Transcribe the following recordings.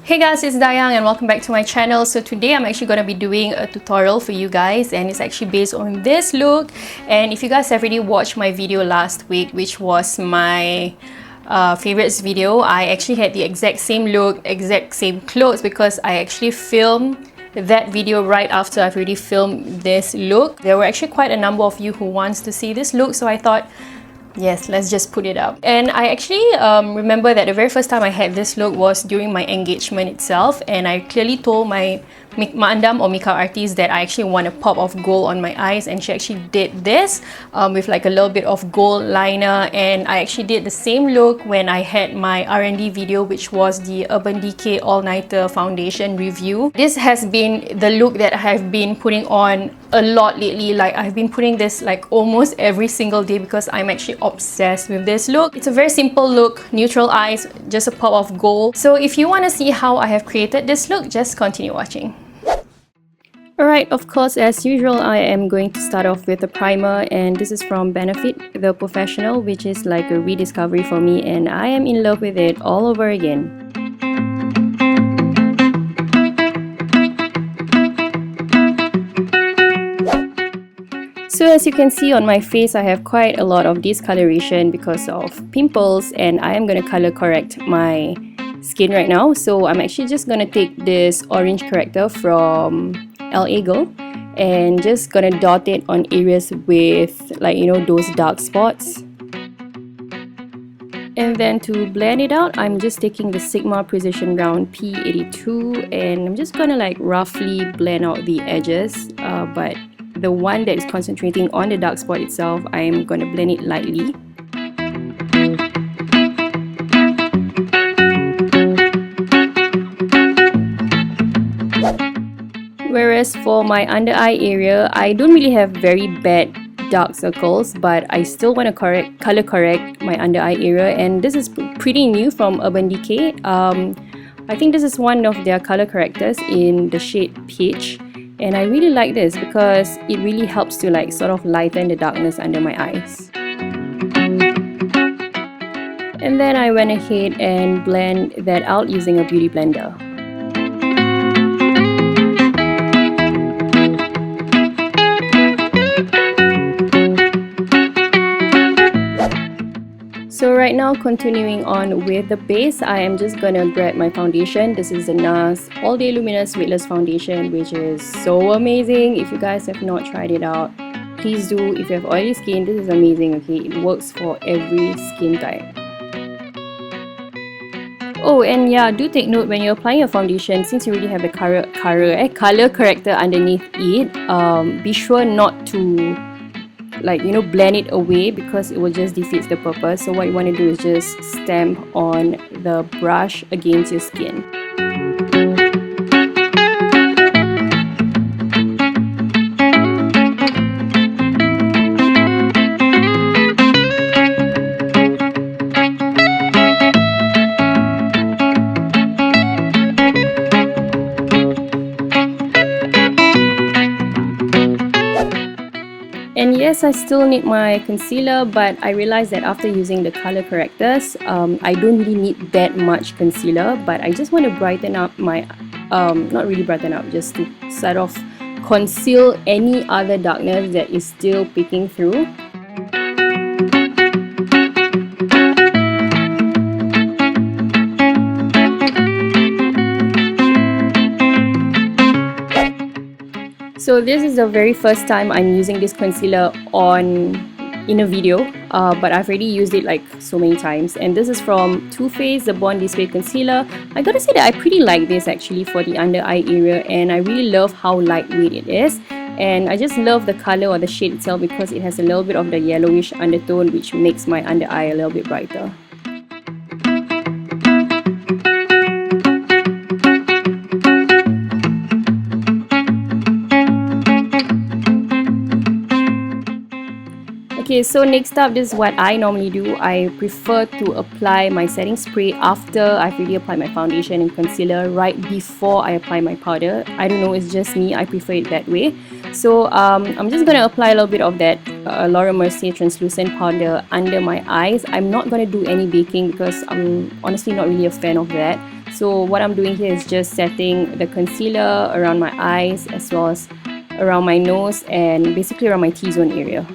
Hey guys, it's Dayang and welcome back to my channel. So today I'm actually going to be doing a tutorial for you guys, and it's actually based on this look. And if you guys have already watched my video last week, which was my favorites video, I actually had the exact same look, exact same clothes, because I actually filmed that video right after I've already filmed this look. There were actually quite a number of you who wants to see this look, so I thought, yes, let's just put it up. And I actually remember that the very first time I had this look was during my engagement itself, and I clearly told my Maandam or makeup artist that I actually want a pop of gold on my eyes, and she actually did this with like a little bit of gold liner. And I actually did the same look when I had my R&D video, which was the Urban Decay All-Nighter Foundation review. This has been the look that I have been putting on a lot lately. Like, I've been putting this like almost every single day because I'm actually obsessed with this look. It's a very simple look, neutral eyes, just a pop of gold. So if you want to see how I have created this look, just continue watching. Alright, of course, as usual, I am going to start off with a primer, and this is from Benefit, the Porefessional, which is like a rediscovery for me, and I am in love with it all over again. So as you can see on my face, I have quite a lot of discoloration because of pimples, and I am going to color correct my skin right now. So I'm actually just going to take this orange corrector from LA Girl and just gonna dot it on areas with, like, you know, those dark spots. And then to blend it out, I'm just taking the Sigma Precision Round P82, and I'm just gonna like roughly blend out the edges, but the one that is concentrating on the dark spot itself, I'm gonna blend it lightly. Whereas for my under eye area, I don't really have very bad dark circles, but I still want to color correct my under eye area, and this is pretty new from Urban Decay. I think this is one of their color correctors in the shade Peach, and I really like this because it really helps to like sort of lighten the darkness under my eyes. And then I went ahead and blend that out using a beauty blender. So right now, continuing on with the base, I am just gonna grab my foundation. This is the NARS All Day Luminous Weightless Foundation, which is so amazing. If you guys have not tried it out, please do. If you have oily skin, this is amazing, okay? It works for every skin type. Oh, and yeah, do take note when you're applying your foundation, since you already have the color corrector underneath it, be sure not to, like, you know, blend it away, because it will just defeat the purpose. So what you want to do is just stamp on the brush against your skin. And yes, I still need my concealer, but I realized that after using the color correctors, I don't really need that much concealer, but I just want to brighten up my, not really brighten up, just to sort of conceal any other darkness that is still peeking through. So this is the very first time I'm using this concealer in a video, but I've already used it like so many times. And this is from Too Faced, the Born This Way Concealer. I gotta say that I pretty like this actually for the under eye area, and I really love how lightweight it is. And I just love the color or the shade itself because it has a little bit of the yellowish undertone, which makes my under eye a little bit brighter. Okay, so next up, this is what I normally do. I prefer to apply my setting spray after I've already applied my foundation and concealer, right before I apply my powder. I don't know, it's just me, I prefer it that way. So I'm just going to apply a little bit of that Mercier Transluscent powder under my eyes. I'm not going to do any baking because I'm honestly not really a fan of that. So what I'm doing here is just setting the concealer around my eyes as well as around my nose and basically around my T-zone area.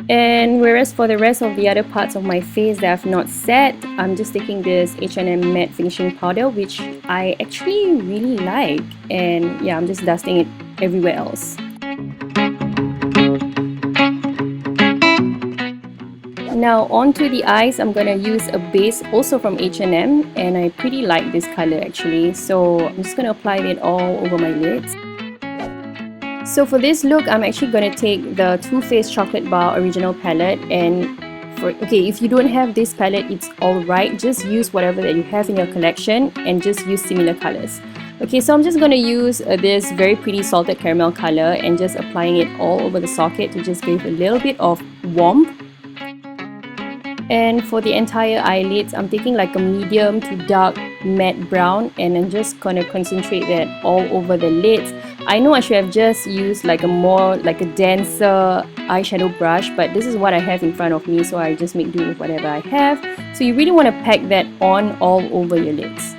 And whereas for the rest of the other parts of my face that I've not set, I'm just taking this H&M matte finishing powder, which I actually really like, and yeah, I'm just dusting it everywhere else. Now onto the eyes, I'm gonna use a base also from H&M, and I pretty like this color actually, so I'm just gonna apply it all over my lids. So for this look, I'm actually going to take the Too Faced Chocolate Bar Original Palette, and if you don't have this palette, it's alright, just use whatever that you have in your collection and just use similar colors. Okay, so I'm just going to use this very pretty salted caramel color and just applying it all over the socket to just give a little bit of warmth. And for the entire eyelids, I'm taking like a medium to dark matte brown, and I'm just going to concentrate that all over the lids. I know I should have just used like a denser eyeshadow brush, but this is what I have in front of me, so I just make do with whatever I have. So you really want to pack that on all over your lids.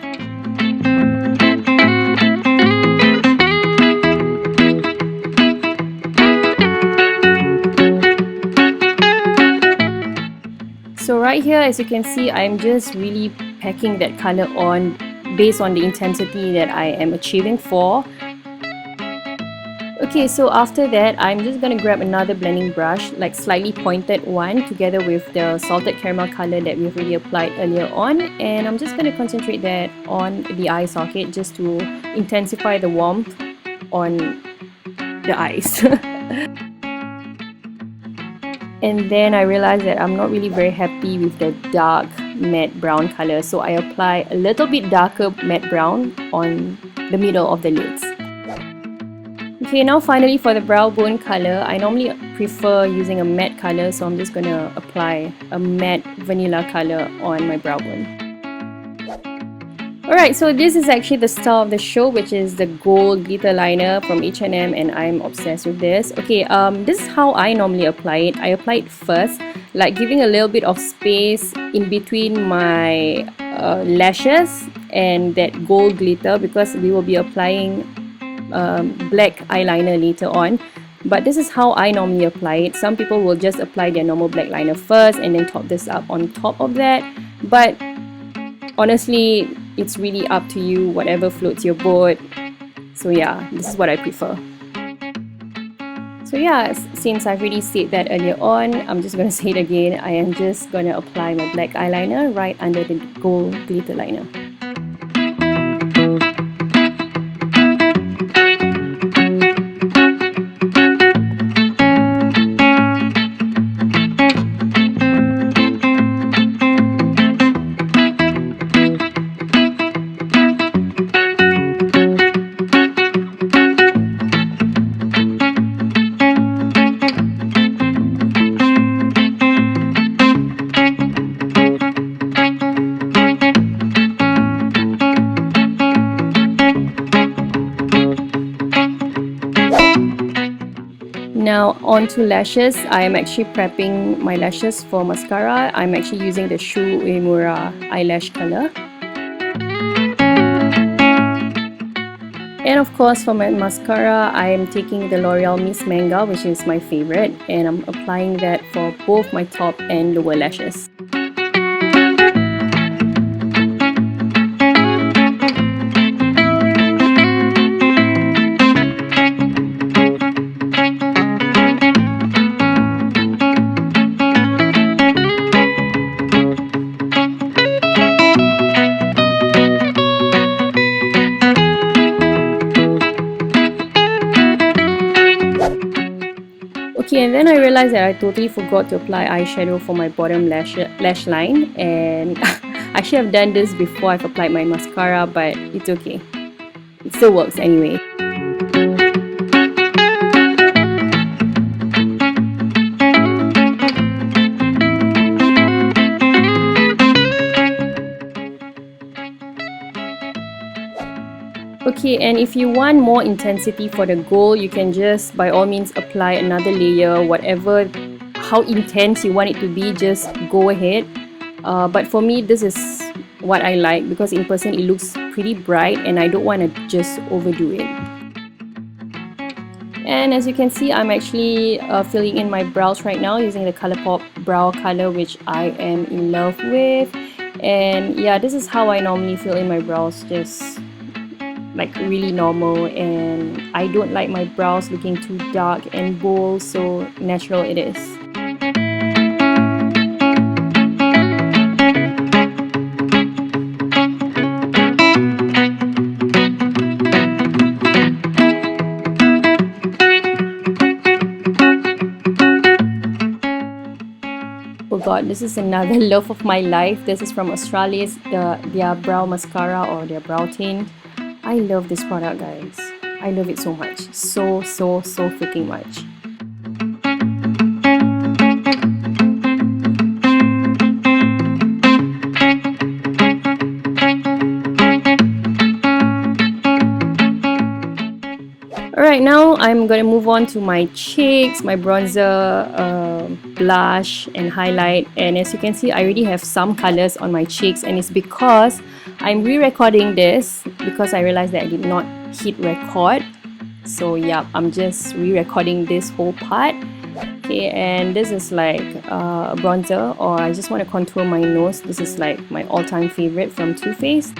So right here, as you can see, I'm just really packing that color on based on the intensity that I am achieving for. Okay, so after that, I'm just going to grab another blending brush, like slightly pointed one, together with the salted caramel color that we've already applied earlier on, and I'm just going to concentrate that on the eye socket just to intensify the warmth on the eyes. And then I realized that I'm not really very happy with the dark matte brown color, so I apply a little bit darker matte brown on the middle of the lids. Okay, now finally for the brow bone color, I normally prefer using a matte color, so I'm just gonna apply a matte vanilla color on my brow bone. Alright, so this is actually the star of the show, which is the gold glitter liner from H&M, and I'm obsessed with this. Okay, this is how I normally apply it. I apply it first, like giving a little bit of space in between my lashes and that gold glitter, because we will be applying black eyeliner later on. But this is how I normally apply it. Some people will just apply their normal black liner first and then top this up on top of that, but honestly, it's really up to you, whatever floats your boat. So yeah, this is what I prefer. So yeah, since I've already said that earlier on, I'm just going to say it again. I am just going to apply my black eyeliner right under the gold glitter liner. Now onto lashes. I am actually prepping my lashes for mascara. I'm actually using the Shu Uemura eyelash color. And of course for my mascara, I am taking the L'Oreal Miss Manga, which is my favorite, and I'm applying that for both my top and lower lashes. Okay, and then I realized that I totally forgot to apply eyeshadow for my bottom lash line, and I should have done this before I've applied my mascara, but it's okay. It still works anyway. Okay, and if you want more intensity for the gold, you can just by all means apply another layer, how intense you want it to be, just go ahead. But for me, this is what I like because in person it looks pretty bright and I don't want to just overdo it. And as you can see, I'm actually filling in my brows right now using the Colourpop brow color, which I am in love with. And yeah, this is how I normally fill in my brows, just like really normal, and I don't like my brows looking too dark and bold, so natural it is. Oh god, this is another love of my life. This is from Australis, their brow mascara or their brow tint. I love this product, guys. I love it so much. So freaking much. Alright, now I'm gonna move on to my cheeks, my bronzer, blush and highlight. And as you can see, I already have some colors on my cheeks, and it's because I'm re-recording this because I realized that I did not hit record. So yeah, I'm just re-recording this whole part. Okay, and this is like a bronzer, or I just want to contour my nose. This is like my all-time favorite from Too Faced.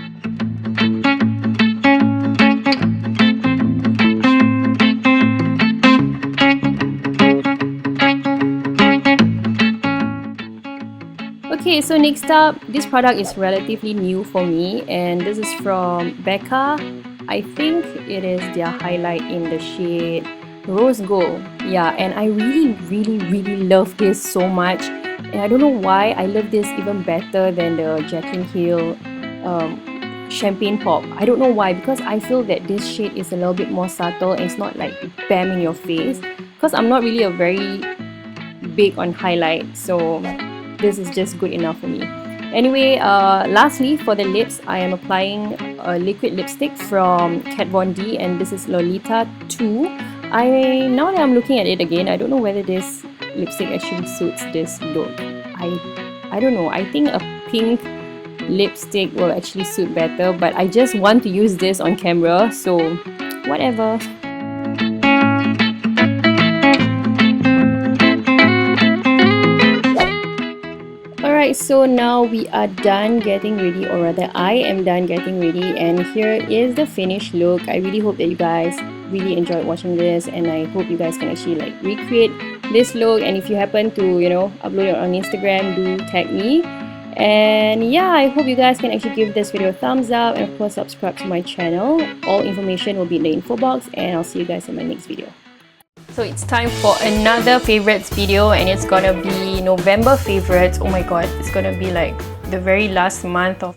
Okay, so next up, this product is relatively new for me, and this is from Becca. I think it is their highlight in the shade Rose Gold. Yeah, and I really love this so much, and I don't know why I love this even better than the Jaclyn Hill Champagne Pop. I don't know why, because I feel that this shade is a little bit more subtle and it's not like bam in your face, because I'm not really a very big on highlight, so this is just good enough for me. Anyway, lastly, for the lips, I am applying a liquid lipstick from Kat Von D, and this is Lolita 2. Now that I'm looking at it again, I don't know whether this lipstick actually suits this look. I don't know. I think a pink lipstick will actually suit better, but I just want to use this on camera, so whatever. Alright, so now we are done getting ready, or rather I am done getting ready, and here is the finished look. I really hope that you guys really enjoyed watching this, and I hope you guys can actually like recreate this look. And if you happen to, you know, upload it on Instagram, do tag me. And yeah, I hope you guys can actually give this video a thumbs up, and of course subscribe to my channel. All information will be in the info box, and I'll see you guys in my next video. So it's time for another favorites video, and it's gonna be November favorites. Oh my god, it's gonna be like the very last month of